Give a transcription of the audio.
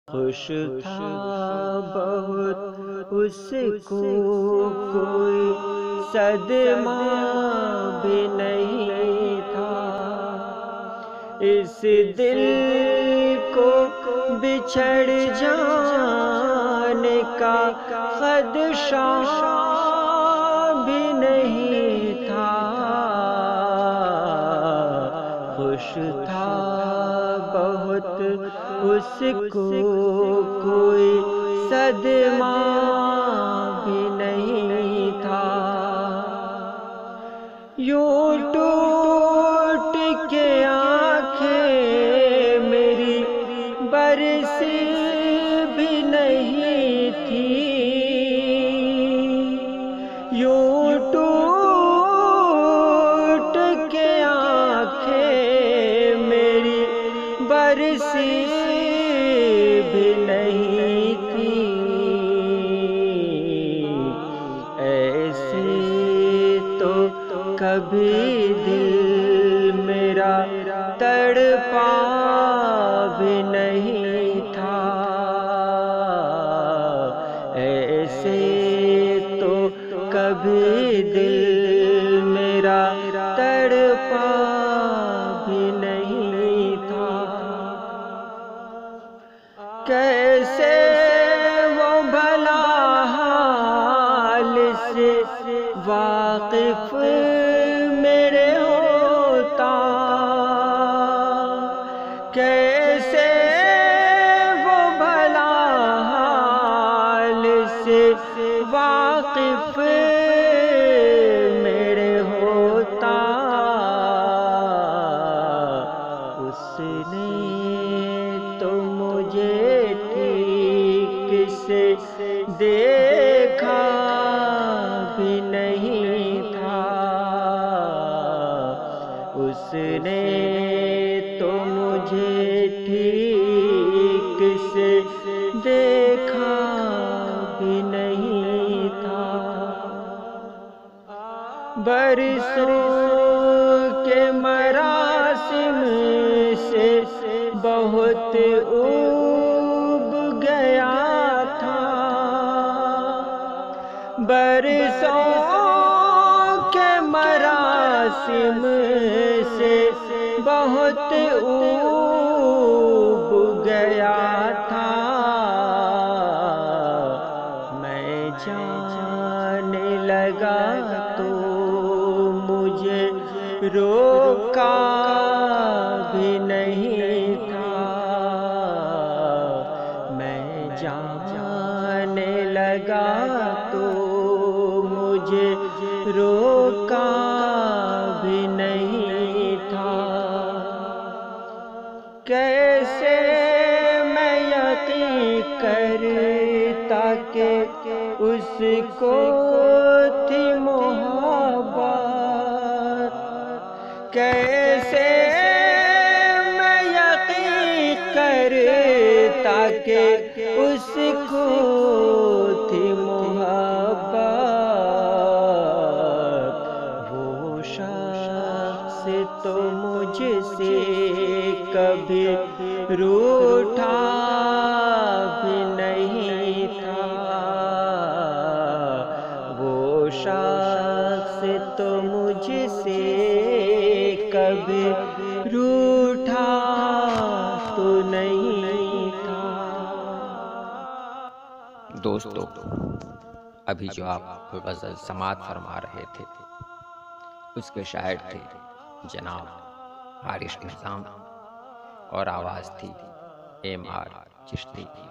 خوش تھا بہت اس کو کوئی صدمہ بھی نہیں تھا، اس دل کو بچھڑ جانے کا خدشہ بھی نہیں تھا۔ خوش تھا بہت اس کو کوئی صدمہ بھی نہیں تھا، یوں ٹوٹ کے آنکھیں میری برسی بھی نہیں تھی، یوں ٹوٹ کے آنکھیں میری برسی بھی نہیں تھی، ایسے تو کبھی دل میرا تڑپا بھی نہیں تھا، ایسے تو کبھی دل میرا تڑپا بھی نہیں تھا۔ کیسے وہ بھلا حال سے واقف میرے ہوتا، کیسے وہ بھلا حال سے واقف میرے ہوتا، اس نے تو مجھے ٹھیک سے دیکھا بھی نہیں تھا، اس نے تو مجھے ٹھیک سے دیکھا بھی نہیں تھا، برسوں کے مراسم سے بہت اوب گیا تھا، برسوں کے مراسم سے بہت اوب گیا تھا، میں جانے لگا تو مجھے روکا بھی نہیں تھا، میں جانے لگا تو مجھے روکا بھی نہیں تھا، کیسے میں یقین کرتا کہ اس کو تھی محبت، کیسے میں یقین کرتا کہ اس کو تھی محبت، وہ شخص تو مجھ سے کبھی روٹھا بھی نہیں تھا، وہ شخص تو مجھ سے کبھی روٹھا تو نہیں تھا۔ دوستو، ابھی جو آپ غزل سماعت فرما رہے تھے اس کے شاعر تھے جناب حارث نظام اور آواز تھی ایم آر چشتی کی۔